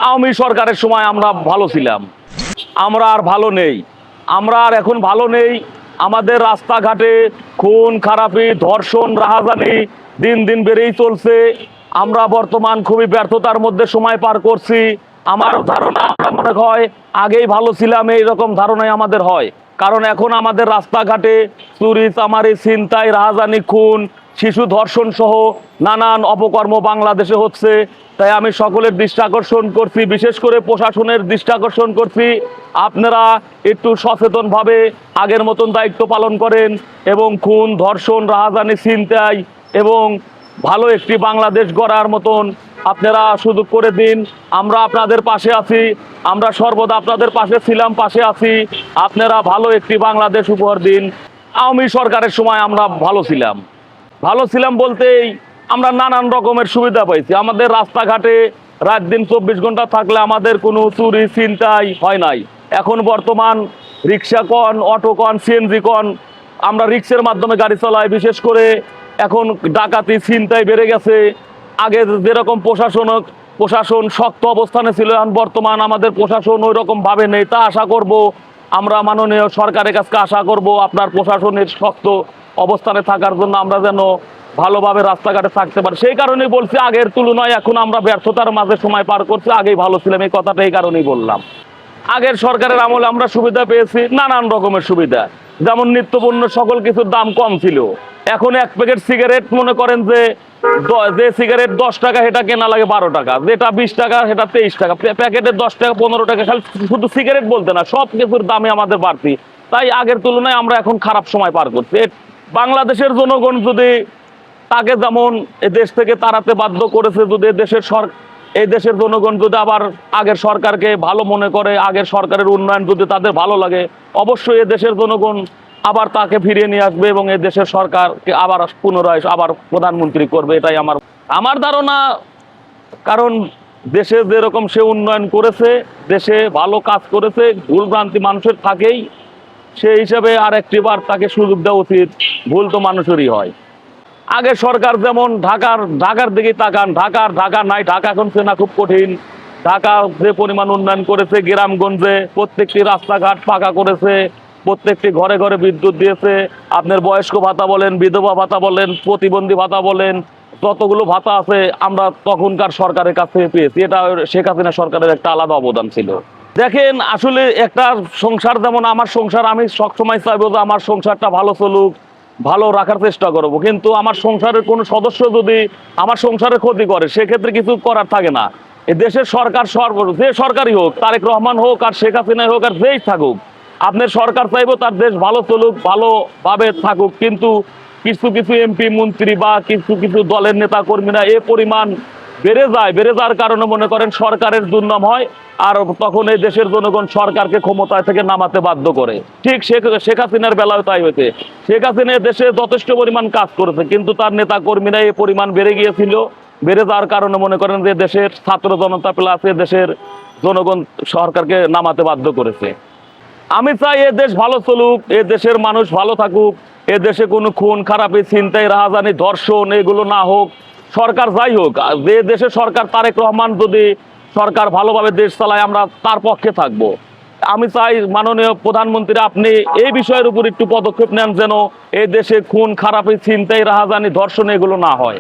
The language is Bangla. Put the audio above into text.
আওয়ামী সরকারের সময় আমরা ভালো ছিলাম, আমরা আর ভালো নেই। আমরা আর এখন ভালো নেই। আমাদের রাস্তাঘাটে খুন খারাপি, ধর্ষণ, রাহাজানি দিন দিন বেড়েই চলছে। আমরা বর্তমান খুবই ব্যর্থতার মধ্যে সময় পার করছি। আমার ধারণা মনে হয় আগেই ভালো ছিলাম, এইরকম ধারণাই আমাদের হয়। কারণ এখন আমাদের রাস্তাঘাটে চুরি চামারি, ছিনতাই, রাহাজানি, খুন, শিশু ধর্ষণ সহ নানান অপকর্ম বাংলাদেশে হচ্ছে। তাই আমি সকলের দৃষ্টি আকর্ষণ করছি, বিশেষ করে প্রশাসনের দৃষ্টি আকর্ষণ করছি, আপনারা একটু সচেতনভাবে আগের মতন দায়িত্ব পালন করেন এবং খুন, ধর্ষণ, রাহাজানি, ছিনতাই এবং ভালো একটি বাংলাদেশ গড়ার মতন আপনারা সুযোগ করে দিন। আমরা আপনাদের পাশে আছি, আমরা সর্বদা আপনাদের পাশে ছিলাম, পাশে আছি। আপনারা ভালো একটি বাংলাদেশ উপহার দিন। আওয়ামী সরকারের সময় আমরা ভালো ছিলাম বলতেই আমরা নানান রকমের সুবিধা পাইছি। আমাদের রাস্তাঘাটে রাত দিন 24 ঘন্টা থাকলে আমাদের কোনো চুরি ছিনতাই হয় নাই। এখন বর্তমান রিক্সা কন, অটো কন, সিএনজি কন, আমরা রিক্সের মাধ্যমে গাড়ি চালাই। বিশেষ করে এখন ডাকাতি, ছিনতাই বেড়ে গেছে। আগে যেরকম প্রশাসন শক্ত অবস্থানে ছিল, এখন বর্তমান আমাদের প্রশাসন ওই রকম ভাবে নেই। তা আশা করব, আমরা মাননীয় সরকারের কাছে আশা করব আপনার প্রশাসনের শক্ত অবস্থানে থাকার জন্য আমরা যেন ভালোভাবে রাস্তাঘাটে থাকতে পারি। সেই কারণেই বলছি আগের তুলনায় এখন আমরা ব্যর্থতার মাঝে সময় পার করছি, আগেই ভালো ছিলাম, এই কথাটা এই কারণেই বললাম। আগের সরকারের আমলে আমরা সুবিধা পেয়েছি, নানান রকমের সুবিধা, যেমন নিত্যপণ্য সকল কিছুর দাম কম ছিল। এখন এক প্যাকেট সিগারেট মনে করেন যে সিগারেট 10 টাকা সেটা কেনা লাগে 12 টাকা, যেটা 20 টাকা সেটা 23 টাকা, প্যাকেটে 10 টাকা 15 টাকা। খালি শুধু সিগারেট বলতে না, সব কিছুর দামে আমাদের বাড়তি। তাই আগের তুলনায় আমরা এখন খারাপ সময় পার করছি। বাংলাদেশের জনগণ যদি তাকে যেমন এ দেশ থেকে তাড়াতে বাধ্য করেছে, যদি এই দেশের জনগণ যদি আবার আগের সরকারকে ভালো মনে করে, আগের সরকারের উন্নয়ন যদি তাদের ভালো লাগে, অবশ্যই এ দেশের জনগণ আবার তাকে ফিরিয়ে নিয়ে আসবে এবং এই দেশের সরকারকে আবার পুনরায় আবার প্রধানমন্ত্রী করবে, এটাই আমার ধারণা। কারণ দেশে যেরকম সে উন্নয়ন করেছে, দেশে ভালো কাজ করেছে, ভুলভ্রান্তি মানুষের থাকেই, সেই হিসাবে আর একটিবার তাকে সুযোগ দেওয়া উচিত। ভুল তো মানুষেরই হয়। আগে সরকার যেমন ঢাকার দিকে তাকান, ঢাকা নাই, ঢাকা এখন চেনা খুব কঠিন। ঢাকা যে পরিমাণ উন্নয়ন করেছে, গ্রামগঞ্জে প্রত্যেকটি রাস্তাঘাট পাকা করেছে, প্রত্যেকটি ঘরে ঘরে বিদ্যুৎ দিয়েছে। আপনার বয়স্ক ভাতা বলেন, বিধবা ভাতা বলেন, প্রতিবন্ধী ভাতা বলেন, যতগুলো ভাতা আছে আমরা তখনকার সরকারের কাছ থেকে পেয়েছি। এটা শেখ হাসিনা সরকারের একটা আলাদা অবদান ছিল। দেখেন, আসলে একটা সংসার, যেমন আমার সংসার, আমি সবসময় চাইবো যে আমার সংসারটা ভালো চলুক, ভালো রাখার চেষ্টা করবো। কিন্তু আমার সংসারের কোনো সদস্য যদি আমার সংসারের ক্ষতি করে, সেক্ষেত্রে কিছু করার থাকে না। এই দেশের সরকার যে সরকারই হোক, তারেক রহমান হোক আর শেখ হাসিনা হোক আর যেই থাকুক, আপনার সরকার চাইবো তার দেশ ভালো চলুক, ভালোভাবে থাকুক। কিন্তু কিছু কিছু এমপি মন্ত্রী বা কিছু দলের নেতা কর্মীরা এ পরিমাণ বেড়ে যাওয়ার কারণে মনে করেন সরকারের দুর্নাম হয়, আর তখন এই দেশের জনগণ সরকারকে ক্ষমতায় থেকে নামাতে বাধ্য করে। ঠিক শেখ হাসিনার বেলায় তাই হয়েছে। শেখ হাসিনা দেশে যথেষ্ট পরিমাণ কাজ করেছে, কিন্তু তার নেতা কর্মীরা এই পরিমাণ বেড়ে গিয়েছিল। বেড়ে যাওয়ার কারণে মনে করেন যে দেশের ছাত্র জনতা প্লাস দেশের জনগণ সরকারকে নামাতে বাধ্য করেছে। আমি চাই এ দেশ ভালো চলুক, এ দেশের মানুষ ভালো থাকুক, এ দেশে কোনো খুন খারাপি, ছিনতাই, রাহাজানি, ধর্ষণ এগুলো না হোক। সরকার যাই হোক, যে দেশের সরকার, তারেক রহমান যদি সরকার ভালোভাবে দেশ চালায়, আমরা তার পক্ষে থাকবো। আমি চাই মাননীয় প্রধানমন্ত্রী আপনি এই বিষয়ের উপর একটু পদক্ষেপ নেন, যেন এই দেশে খুন খারাপি, ছিনতাই, রাহাজানি, ধর্ষণ এগুলো না হয়।